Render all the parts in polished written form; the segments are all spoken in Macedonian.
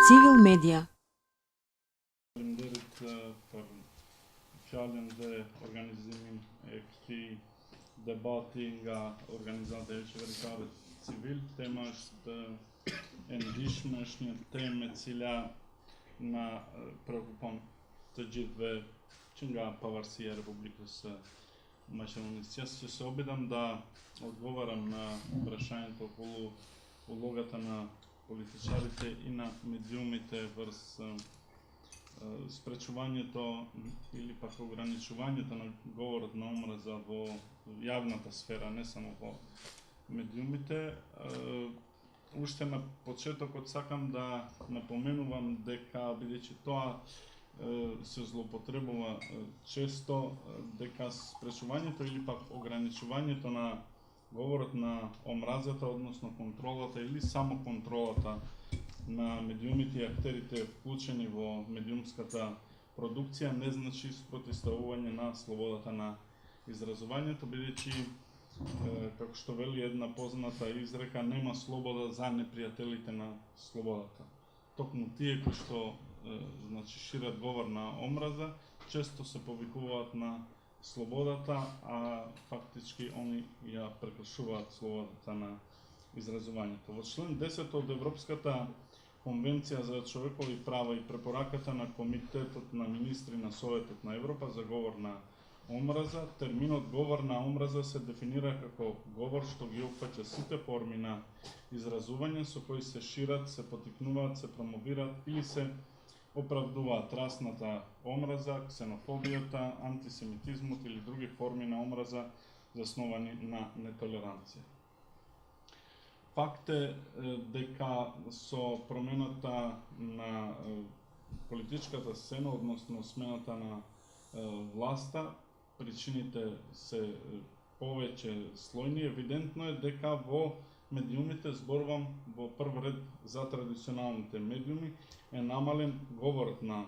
Civil Media. Faleminderit për fjalën dhe organizimin e këtij debati nga organizata e qeveritarit civil. Tema është e ndihshme, është një temë e cila na preokupon të gjithëve që nga pavarësia e Republikës së Maqedonisë. Često se obidam da odgovaram na прашањето околу улогата на политичарите и на медиумите врз спречувањето или пак ограничувањето на говорот на омраза во јавната сфера, не само во медиумите. Уште на почетокот сакам да напоменувам дека, бидејќи тоа се злоупотребува често, дека спречувањето или пак ограничувањето на говорот на омразата, односно контролата или само контролата на медиумите и актерите вклучени во медиумската продукција не значи спротивставување на слободата на изразувањето, бидејќи, како што вели една позната изрека, нема слобода за непријателите на слободата. Токму тие кои што шират говор на омраза, често се повикуваат на слободата, а фактички они ја прекршуваат слободата на изразувањето. Во член 10 од Европската конвенција за човекови права и препораката на Комитетот на министри на Советот на Европа за говор на омраза, терминот говор на омраза се дефинира како говор што ги опфаќа сите форми на изразување со кои се шират, се потикнуваат, се промовираат или се оправдуваат расната омраза, ксенофобијата, антисемитизмот или други форми на омраза засновани на нетолеранција. Факт е дека со промената на политичката сцена, односно смената на власта, причините се повеќе слојни. Евидентно е дека во медиумите, зборувам во прв ред за традиционалните медиуми, е намален говорот на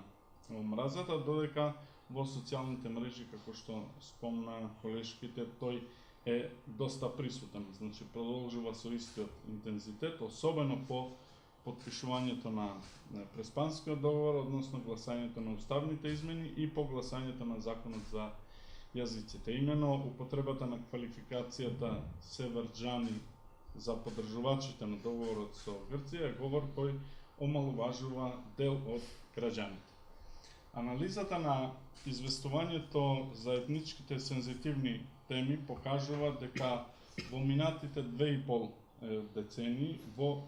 омразата, додека во социјалните мрежи, како што спомна колешките, тој е доста присутен. Значи, продолжува со истиот интензитет, особено по подпишувањето на Преспанскиот договор, односно гласањето на уставните измени и по гласањето на законот за јазиците. Имено употребата на квалификацијата северџани за поддржувачите на договорот со Грција е говор кој омалуважува дел од граѓаните. Анализата на известувањето за етничките сензитивни теми покажува дека во минатите 2,5 децении во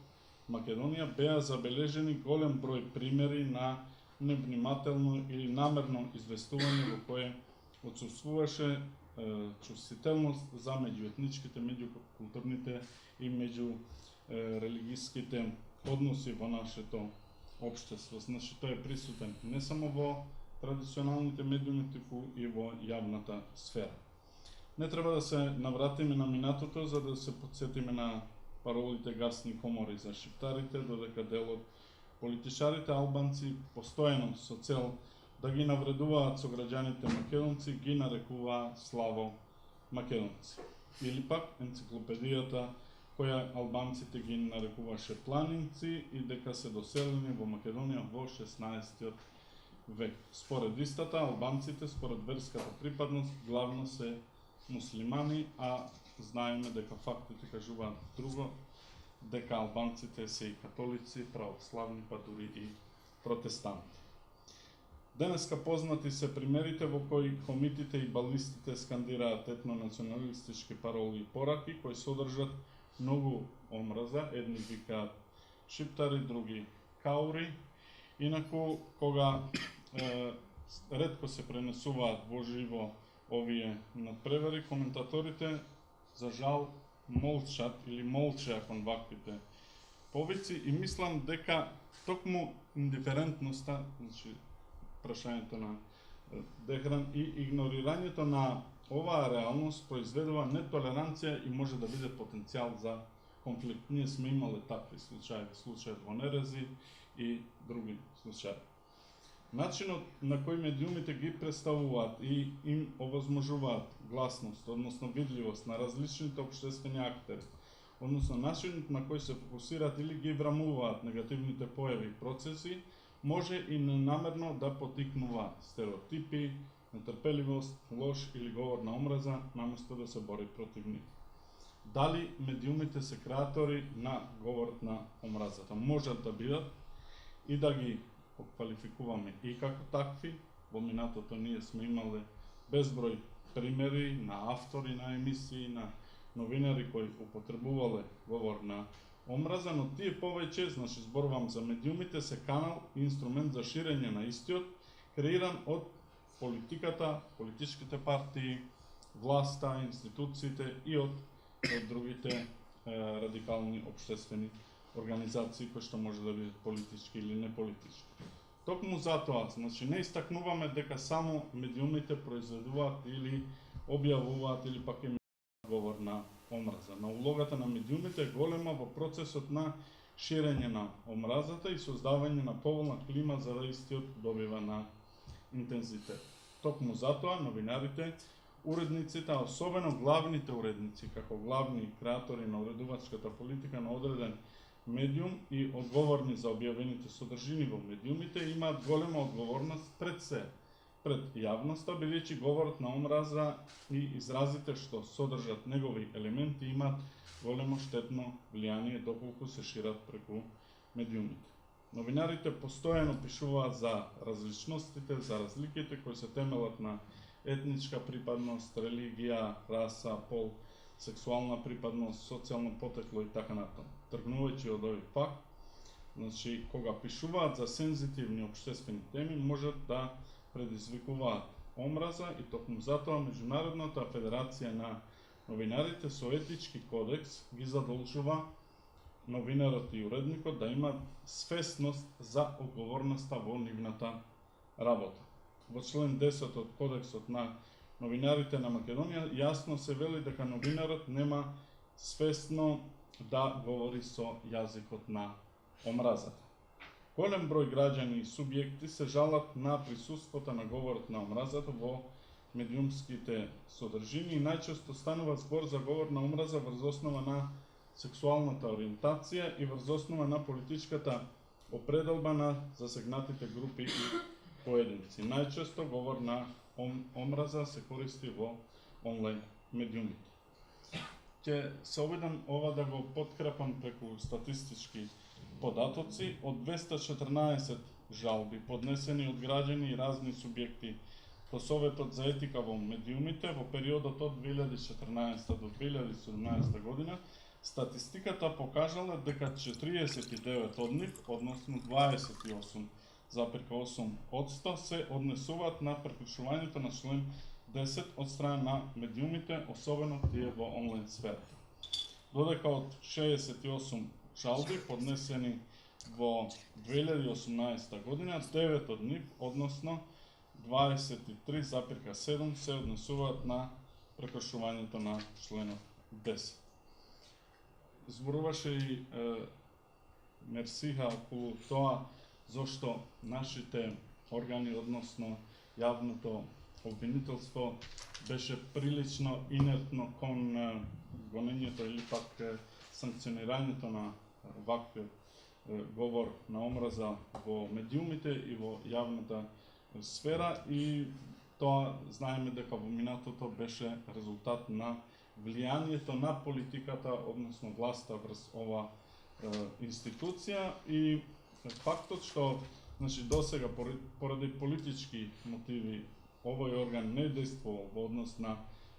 Македонија беа забележени голем број примери на невнимателно или намерно известување во кое отсутствуваше чувствителност за меѓуетничките, меѓукултурните и меѓурелигиските односи во нашето општество. Значи, тој е присутен не само во традиционалните медиуми, туку и во јавната сфера. Не треба да се навратиме на минатото за да се потсетиме на паролите гасни комори за шиптарите, додека дел од политичарите албанци постојано со цел да ги навредуваат сограѓаните македонци, ги нарекуваа славо македонци. Или пак енциклопедијата која албанците ги нарекуваше планинци и дека се доселени во Македонија во 16 век. Според истата, албанците според верската припадност главно се муслимани, а знаеме дека фактите кажуваат друго, дека албанците се и католици, православни, па дури и протестанти. Денеска познати се примерите во кои комитите и балистите скандираат етнонационалистички пароли и пораки кои содржат многу омраза, едни викаат шиптари, други каури. Инаку, кога ретко се пренесуваат во живо овие надпревари, коментаторите за жал молчат или молчеа кон ваквите повици и мислам дека токму индиферентноста, значи прашањето на Дехран и игнорирањето на оваа реалност произведува нетолеранција и може да биде потенцијал за конфликт. Ние сме имале такви случаи во Нерези и други случаи. Начинот на кој медиумите ги представуваат и им овозможуваат гласност, односно видливост на различните општествени актери, односно начинот на кој се фокусираат или ги врамуваат негативните појави и процеси, може и ненамерно да потикнува стереотипи, нетрпеливост, лош или говор на омраза, наместо да се бори против нив. Дали медиумите се креатори на говорот на омразата? Можат да бидат и да ги квалификуваме и како такви. Во минатото ние сме имале безброј примери на автори на емисии, на новинари кои употребувале говор на омраза, но тие повеќе, значи зборувам за медиумите, се канал и инструмент за ширење на истиот, креиран од политиката, политичките партии, власта, институциите и од другите радикални општествени организации кои што може да бидат политички или неполитички. Токму затоа, значи не истакнуваме дека само медиумите произведуваат или објавуваат или пак емитуваат говор на омраза. Но улогата на медиумите е голема во процесот на ширење на омразата и создавање на поволна клима за да истиот добива на интензитет. Токму затоа новинарите, уредниците, а особено главните уредници како главни креатори на уредувачката политика на одреден медиум и одговорни за објавените содржини во медиумите имаат голема одговорност пред се, пред јавноста, бидејќи говорот на омраза и изразите што содржат негови елементи имаат големо штетно влијание доколку се шират преку медиумите. Новинарите постојано пишуваат за различностите, за разликите кои се темелат на етничка припадност, религија, раса, пол, сексуална припадност, социјално потекло и така натаму. Тргнувајќи од овој факт, значи кога пишуваат за сензитивни општествени теми, можат да предизвикуваат омраза и токму затоа Меѓународната федерација на новинарите со етички кодекс ги задолжува новинарот и уредникот да имат свесност за одговорноста во нивната работа. Во член 10 од Кодексот на новинарите на Македонија јасно се вели дека новинарот нема свесно да говори со јазикот на омразата. Голем број граѓани и субјекти се жалат на присуството на говорот на омразата во медиумските содржини и најчесто станува збор за говор на омраза врз основа на сексуалната ориентација и врз основа на политичката определба на засегнатите групи и поединци. Најчесто говор на омраза се користи во онлайн медиумите. Ќе се обидам ова да го подкрепам преку статистички податоци. Од 214 жалби поднесени од граѓани и разни субјекти по Советот за етика во медиумите во периодот од 2014 до 2017 година, статистиката покажала дека 49 од нив, односно 28,8% се однесуваат на прекршувањето на член 10 од страна на медиумите, особено тие во онлайн сферата. Додека од 68 жалби поднесени во 2018 година, 9 од нив, односно 23,7% се однесуваат на прекршувањето на членот 10. Зборуваше и Мерсиха околу тоа зошто нашите органи, односно јавното обвинителство, беше прилично инертно кон гонењето или пак санкционирањето на ваквиот говор на омраза во медиумите и во јавната сфера, и тоа знаеме дека во минатото беше резултат на влијанието на политиката, односно власта врз ова институција, и фактот што значи досега поради политички мотиви овој орган не действувал во однос на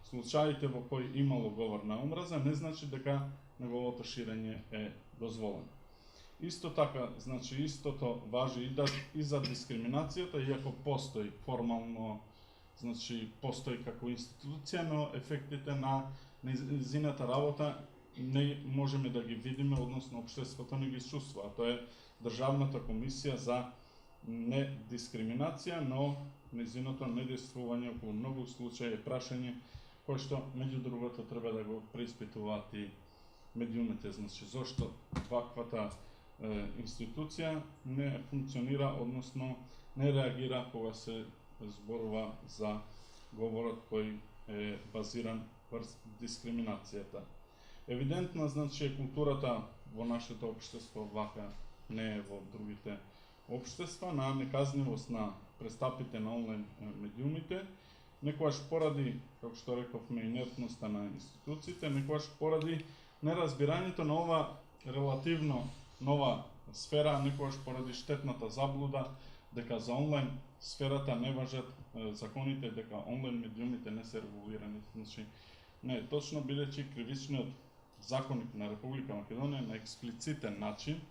случаите во кои имало говор на омраза, не значи дека неговото ширење е дозволено. Исто така, значи истото важи и за дискриминацијата, иако постои формално, значи постои како институција, но ефектите на незината работа не можеме да ги видиме, односно општеството не ги чувствува. Тоа е Државната комисија за недискриминација, но незиното недействување околу многу случаи е прашање кој што меѓу другото треба да го преиспитуваат и медиумите. Значи зошто ваквата институција не функционира, односно не реагира кога се зборува за говорот кој е базиран врз дискриминацијата. Евидентна, значи, културата во нашето општество вака не е во другите општества, на неказнивост на престапите на онлайн медиумите, некојаш поради, како што рековме, инертноста на институциите, некојаш поради неразбирањето на ова релативно нова сфера, некојаш поради штетната заблуда дека за онлайн сферата не важат законите, дека онлайн медиумите не се регулирани. Значи, не е точно, бидејќи кривичниот законник на Република Македонија на експлицитен начин,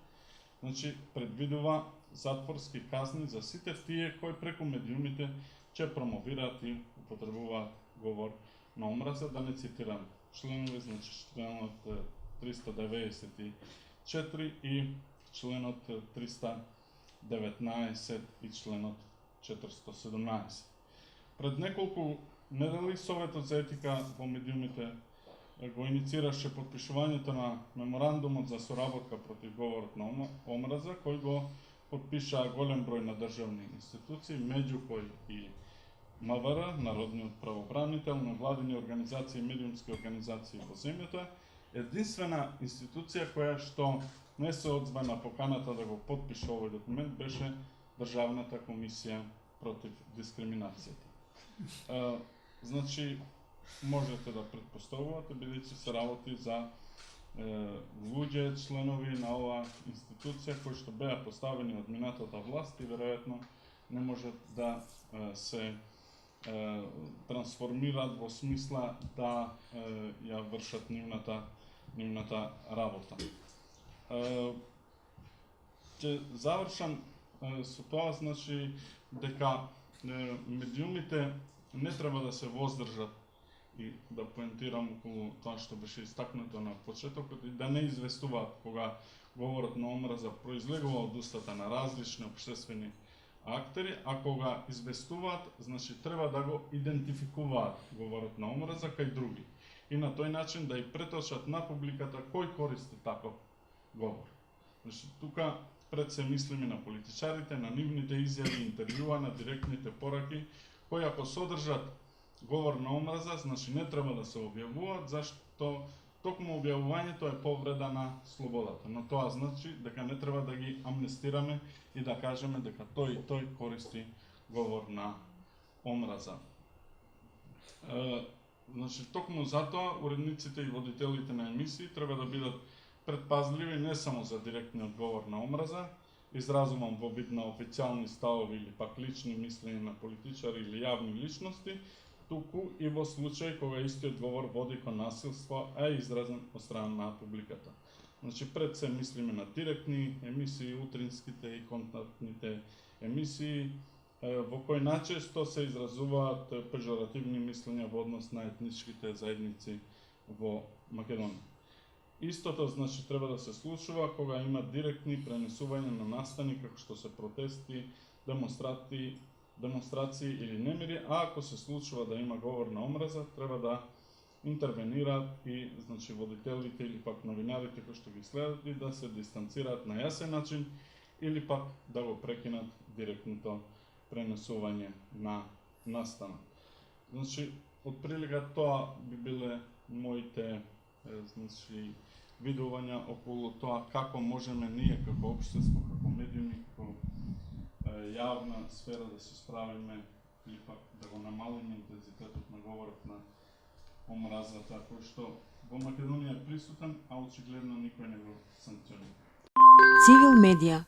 значи, предвидува затворски казни за сите тие кои преку медиумите ќе промовираат и употребуваат говор на омраза, да не цитирам членови, значи членот 394 и членот 319 и членот 417. Пред неколку недели Советот за етика во медиумите го иницираше подпишувањето на меморандумот за соработка против говорот на омраза, кој го подпишаа голем број на државни институции, меѓу кои и МВР, Народниот правобранител, невладини организации и медиумски организации во земјата. Единствена институција која што не се одзва на поканата да го подпише овој документ беше Државната комисија против дискриминацијата. Значи, можете да претпоставувате, бидејќи се работи за луѓе, членови на оваа институција кои што беа поставени од минатата власт и веројатно не можат да се трансформираат во смисла да ја вршат нивната работа. Ќе завршам со тоа, значи, дека медиумите не треба да се воздржат и да поентирам околу тоа што беше истакнато на почетокот и да не известуваат кога говорот на омраза произлегува од устата на различни општествени актери, а кога известуваат, значи треба да го идентификуваат говорот на омраза кај други и на тој начин да и преточат на публиката кој користи таков говор. Значи тука пред се мислиме на политичарите, на нивните изјави, интервјуа, на директните пораки, кои ако содржат говор на омраза, значи не треба да се објавуваат, зашто токму објавувањето е повреда на слободата. Но тоа значи дека не треба да ги амнестираме и да кажеме дека тој користи говор на омраза. Значи, токму затоа уредниците и водителите на емисии треба да бидат предпазливи не само за директниот говор на омраза, изразувам во вид на официјални ставови или пак лични мислења на политичари или јавни личности, туку и во случај кога истиот говор води кон насилство, а е изразен од страна на публиката. Значи, пред се мислиме на директни емисии, утринските и контактните емисии, во кои најчесто се изразуваат пежоративни мислења во однос на етничките заедници во Македонија. Истото, значи, треба да се случува кога има директни пренесувања на настани како што се протести, демонстрации или немири, а ако се случува да има говор на омраза, треба да интервенираат и, значи, водителите или пак новинарите кои што ги следат и да се дистанцираат на јасен начин или пак да го прекинат директното пренесување на настана. Значи, отприлика тоа би биле моите, значи, видувања околу тоа како можеме ние како општество, како медиуми, како јавна сфера да се справиме или пак да го намалиме интензитетот на говорот на омразата, кој што во Македонија е присутен, а очигледно никој не го санкционира. Цивил медија